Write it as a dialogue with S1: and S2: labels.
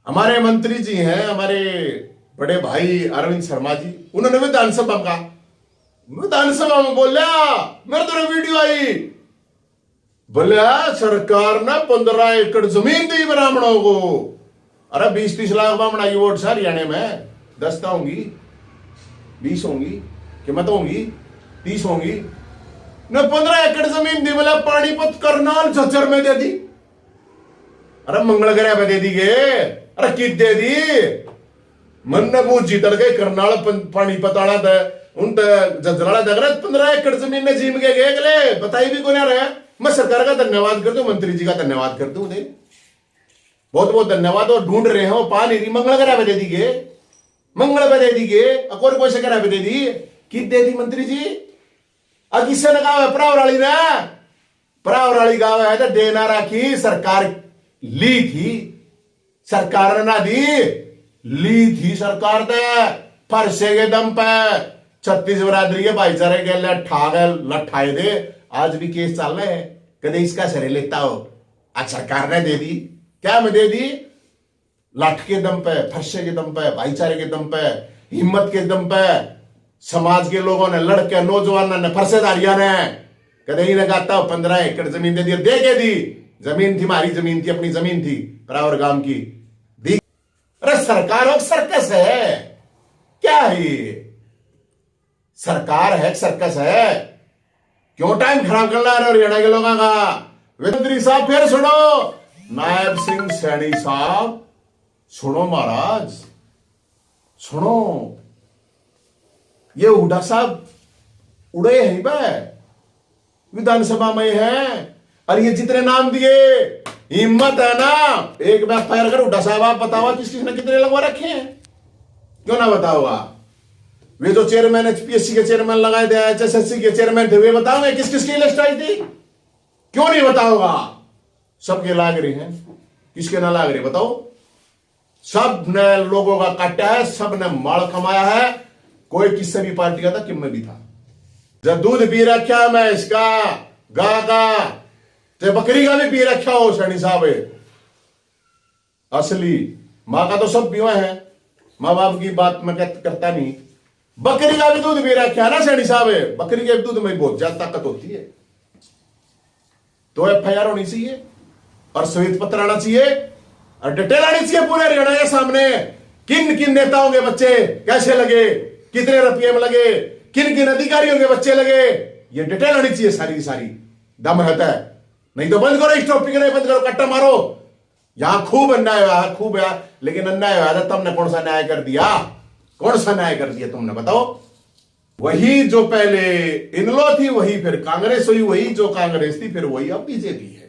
S1: हमारे मंत्री जी हैं, हमारे बड़े भाई अरविंद शर्मा जी, उन्होंने विधानसभा में बोलिया, मेरे तो वीडियो आई, बोलिया सरकार ने 15 एकड़ जमीन दी ब्राह्मणों को। अरे 20-30 लाख बनाई वोट सर हरियाणा में, 10 होंगी, 20 होंगी कि मत होंगी, 30 होंगी न। 15 एकड़ जमीन दी, बोला पानीपत करनाल झज्जर में दे दी। अरे मंगलग्रह में दे दी गे, अरे कित दे दी, मन ने पूछ जीतर गए करनाल पानीपत वाला था, उन झज्जर 15 एकड़ जमीन ने जीम के गए अगले बताई भी कौन रहा। मैं सरकार का धन्यवाद करता हूं, मंत्री जी का धन्यवाद करता हूं, बहुत बहुत धन्यवाद। और ढूंढ रहे हो पा नहीं रही, मंगलग्रह में दे दी गे, मंगल पे दे दी गे, और कोई से करा पे दे दी, कित दे दी मंत्री जी। अब किसने गाँव है प्रावराली ने, प्रावराली गाँव है तो देना राखी सरकार ली थी, सरकार ने ना दी, ली थी सरकार ने फरसे के दम पे। 36 बरादरी के भाईचारे के लठाए दे, आज भी केस चल रहे हैं, कदे इसका सरे लेता हो। आज सरकार ने दे दी, क्या में दे दी, लाठ के दम पे, फरसे के दम पे, भाईचारे के दम पे, हिम्मत के दम पे, समाज के लोगों ने, लड़के नौजवानों ने, फरसेदारिया ने कदे ही लगाता हो 15 एकड़ जमीन दे दी, दे के दी। जमीन थी, हमारी जमीन थी, अपनी जमीन थी प्रावर गांव की दी। अरे सरकार हो सर्कस है क्या है ये, सरकार है सर्कस है, क्यों टाइम खराब कर रहा है हरियाणा के लोगों का। मंत्री साहब फिर सुनो, नायब सिंह सैनी साहब सुनो, महाराज सुनो, ये हुड्डा साहब उड़े हैं बे विधानसभा में है, और ये जितने नाम दिए, हिम्मत है ना एक बार फायर कर हुड्डा साहब, आप बताओ किस किसने कितने लगवा रखे हैं, क्यों ना बताओगा। वे जो चेयरमैन एचपीएससी के चेयरमैन लगाए थे, एचएसएससी के चेयरमैन थे, वे बताओगे किस किसकी लिस्ट आई थी, क्यों नहीं बताओगा। सबके लाग रही हैं, किसके ना लाग रही बताओ। सब ने लोगों का काटा है, सब ने माल कमाया है, कोई किससे भी पार्टी का था, किम में भी था। जब दूध पी रखा मैं इसका गाय का, तो बकरी का भी पी रखा हो सैनी साहब, असली मां का तो सब पीवा है, मां बाप की बात मैं करता नहीं, बकरी का भी दूध पी रखा है ना सैनी साहब, बकरी के दूध में बहुत ज्यादा ताकत होती है। तो एफआईआर होनी चाहिए और श्वेत पत्र आना चाहिए और डिटेल आनी चाहिए पूरे हरियाणा के सामने, किन किन नेताओं के बच्चे कैसे लगे, कितने रुपये में लगे, किन किन अधिकारियों के बच्चे लगे, ये डिटेल आनी चाहिए सारी की सारी। दम रहता है, नहीं तो बंद करो इस टॉपिक, नहीं बंद करो, कट्टा मारो। यहां खूब अन्याय हुआ, खूब है, लेकिन अन्याय हुआ था, तुमने कौन सा न्याय कर दिया, कौन सा न्याय कर दिया तुमने बताओ। वही जो पहले इनलो थी, वही फिर कांग्रेस हुई, वही जो कांग्रेस थी फिर वही अब बीजेपी है।